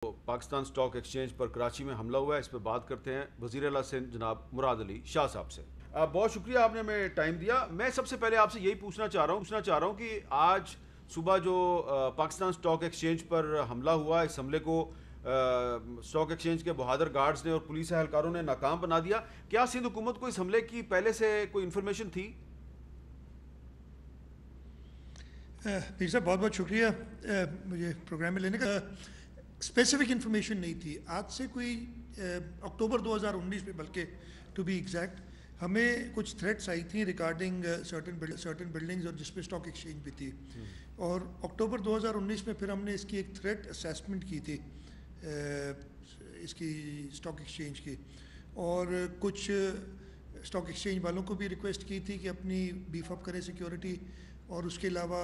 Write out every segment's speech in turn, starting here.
Pakistan stock exchange پر کراچی میں حملہ ہوا ہے، اس پہ بات کرتے ہیں وزیر اعلیٰ سندھ جناب مراد علی شاہ صاحب سے۔ بہت شکریہ، آپ نے ہمیں ٹائم دیا۔ میں سب سے پہلے آپ سے یہی پوچھنا چاہ رہا ہوں کہ آج صبح جو پاکستان سٹاک ایکسچینج پر حملہ ہوا، اس حملے کو سٹاک ایکسچینج کے بہادر گارڈز نے اور پولیس اہلکاروں نے ناکام بنا دیا۔ کیا سندھ حکومت کو اس حملے کی پہلے سے کوئی انفارمیشن تھی؟ پیر صاحب بہت بہت شکریہ مجھے پروگرام میں لینے کا۔ اسپیسیفک انفارمیشن نہیں تھی آج سے کوئی اکتوبر 2019 میں، بلکہ ٹو بی ایگزیکٹ ہمیں کچھ تھریٹس آئی تھیں ریگارڈنگ سرٹن بلڈنگز اور جس پہ اسٹاک ایکسچینج بھی تھی، اور اکتوبر 2019 میں پھر ہم نے اس کی ایک تھریٹ اسیسمنٹ کی تھی اس کی اسٹاک ایکسچینج کی، اور کچھ اسٹاک ایکسچینج والوں کو بھی ریکویسٹ کی تھی کہ اپنی بیف اپ کرے سیکیورٹی، اور اس کے علاوہ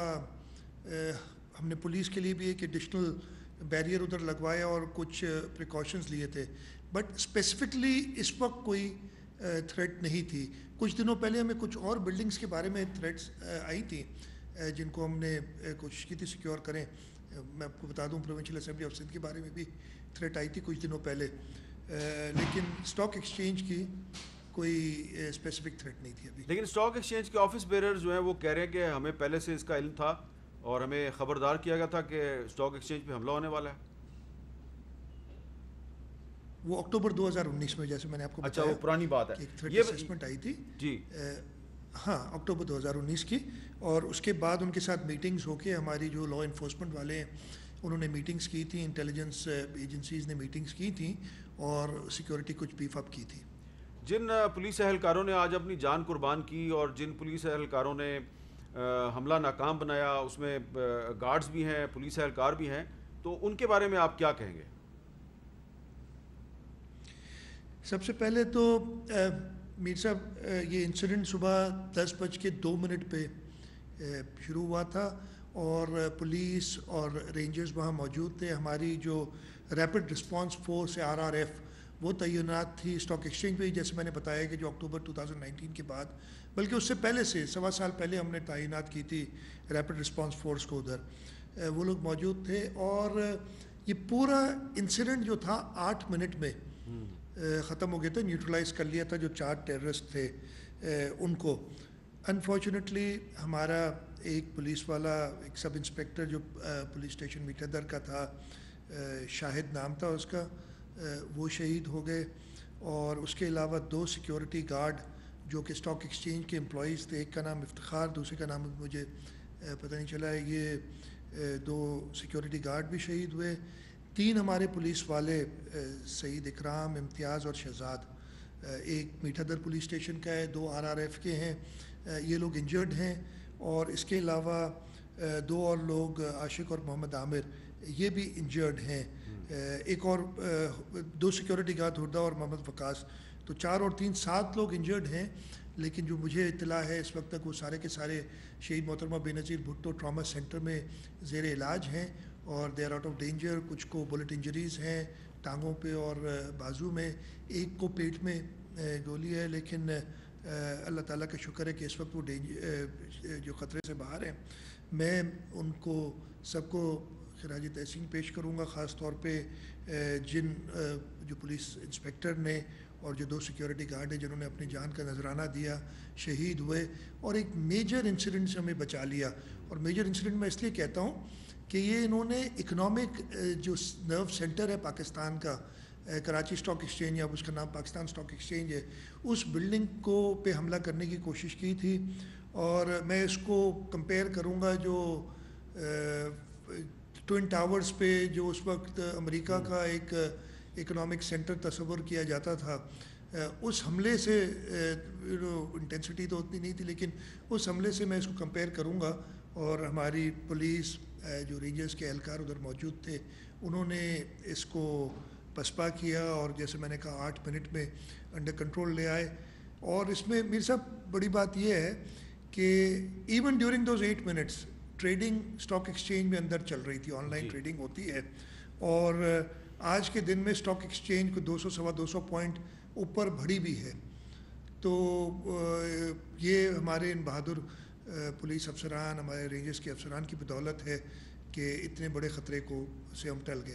ہم نے پولیس کے لیے بھی ایک ایڈیشنل بیریئر ادھر لگوایا اور کچھ پریکاشنز لیے تھے، بٹ اسپیسیفکلی اس وقت کوئی تھریٹ نہیں تھی۔ کچھ دنوں پہلے ہمیں کچھ اور بلڈنگز کے بارے میں تھریٹس آئی تھیں جن کو ہم نے کوشش کی تھی سیکیور کریں۔ میں آپ کو بتا دوں پروونشل اسمبلی آف سندھ کے بارے میں بھی تھریٹ آئی تھی کچھ دنوں پہلے، لیکن اسٹاک ایکسچینج کی کوئی اسپیسیفک تھریٹ نہیں تھی ابھی۔ لیکن اسٹاک ایکسچینج کے آفس بیررز جو ہیں وہ کہہ رہے ہیں کہ ہمیں پہلے سے اس کا علم تھا اور ہمیں خبردار کیا گیا تھا کہ اسٹاک ایکسچینج پہ حملہ ہونے والا ہے۔ وہ اکتوبر 2019 میں، جیسے میں نے آپ کو اچھا، بتایا، وہ پرانی بات ہے، ایک تھریٹ یہ اسیسمنٹ آئی تھی جی ہاں اکتوبر 2019 کی، اور اس کے بعد ان کے ساتھ میٹنگز ہو کے ہماری جو لا انفورسمنٹ والے ہیں انہوں نے میٹنگز کی تھیں، انٹیلیجنس ایجنسیز نے میٹنگز کی تھیں اور سیکیورٹی کچھ بیف اپ کی تھی۔ جن پولیس اہلکاروں نے آج اپنی جان قربان کی اور جن پولیس اہلکاروں نے حملہ ناکام بنایا، اس میں گارڈز بھی ہیں، پولیس اہلکار بھی ہیں، تو ان کے بارے میں آپ کیا کہیں گے؟ سب سے پہلے تو میر صاحب یہ انسیڈنٹ صبح 10:02 پہ شروع ہوا تھا، اور پولیس اور رینجرز وہاں موجود تھے۔ ہماری جو ریپڈ رسپانس فورس ہے RRF وہ تعینات تھی اسٹاک ایکسچینج پہ، جیسے میں نے بتایا کہ جو اکتوبر 2019 کے بعد، بلکہ اس سے پہلے سے 1.25 سال پہلے ہم نے تعینات کی تھی ریپڈ رسپانس فورس کو ادھر، وہ لوگ موجود تھے، اور یہ پورا انسیڈنٹ جو تھا 8 منٹ میں ختم ہو گیا تھا، نیوٹرلائز کر لیا تھا جو 4 ٹیررسٹ تھے ان کو۔ انفارچونیٹلی ہمارا ایک پولیس والا، ایک سب انسپیکٹر جو پولیس اسٹیشن میٹھا در کا تھا، شاہد نام تھا اس کا، وہ شہید ہو گئے، اور اس کے علاوہ 2 سیکیورٹی گارڈ جو کہ اسٹاک ایکسچینج کے امپلائیز تھے، ایک کا نام افتخار، دوسرے کا نام مجھے پتہ نہیں چلا ہے، یہ 2 سیکیورٹی گارڈ بھی شہید ہوئے۔ 3 ہمارے پولیس والے، سعید اکرام، امتیاز اور شہزاد، ایک میٹھا در پولیس اسٹیشن کا ہے، 2 RRF کے ہیں، یہ لوگ انجرڈ ہیں، اور اس کے علاوہ 2 اور لوگ، عاشق اور محمد عامر، یہ بھی انجرڈ ہیں۔ ایک اور 2 سیکیورٹی گارڈ ہردہ اور محمد وقاص، تو 4 اور 3 7 لوگ انجرڈ ہیں، لیکن جو مجھے اطلاع ہے اس وقت تک وہ سارے کے سارے شہید محترمہ بے نظیر بھٹو ٹراما سینٹر میں زیر علاج ہیں، اور they are out of danger. کچھ کو بلٹ انجریز ہیں ٹانگوں پہ اور بازو میں، ایک کو پیٹ میں گولی ہے، لیکن اللہ تعالیٰ کا شکر ہے کہ اس وقت وہ جو خطرے سے باہر ہیں۔ میں ان کو سب کو خراج تحسین پیش کروں گا، خاص طور پہ جن جو پولیس انسپیکٹر نے اور جو 2 سیکیورٹی گارڈ ہیں جنہوں نے اپنی جان کا نذرانہ دیا، شہید ہوئے، اور ایک میجر انسیڈنٹ سے ہمیں بچا لیا۔ اور میجر انسیڈنٹ میں اس لیے کہتا ہوں کہ یہ انہوں نے اکنامک جو نرو سینٹر ہے پاکستان کا، کراچی اسٹاک ایکسچینج، اب اس کا نام پاکستان اسٹاک ایکسچینج ہے، اس بلڈنگ کو پہ حملہ کرنے کی کوشش کی تھی، اور میں اس کو کمپیئر کروں گا جو ٹوئن ٹاورز پہ جو اس وقت امریکہ کا ایک اکنامک سینٹر تصور کیا جاتا تھا، اس حملے سے انٹینسٹی تو اتنی نہیں تھی، لیکن اس حملے سے میں اس کو کمپیئر کروں گا۔ اور ہماری پولیس جو رینجرز کے اہلکار ادھر موجود تھے انہوں نے اس کو پسپا کیا، اور جیسے میں نے کہا 8 منٹ میں انڈر کنٹرول لے آئے۔ اور اس میں میر صاحب بڑی بات یہ ہے کہ even during those 8 minutes trading stock exchange میں اندر چل رہی تھی، آن لائن ٹریڈنگ ہوتی ہے، اور آج کے دن میں اسٹاک ایکسچینج کو 200 سوا 200 پوائنٹ اوپر بڑھی بھی ہے۔ تو یہ ہمارے ان بہادر پولیس افسران، ہمارے رینجرز کے افسران کی بدولت ہے کہ اتنے بڑے خطرے کو سے ہم ٹل گئے۔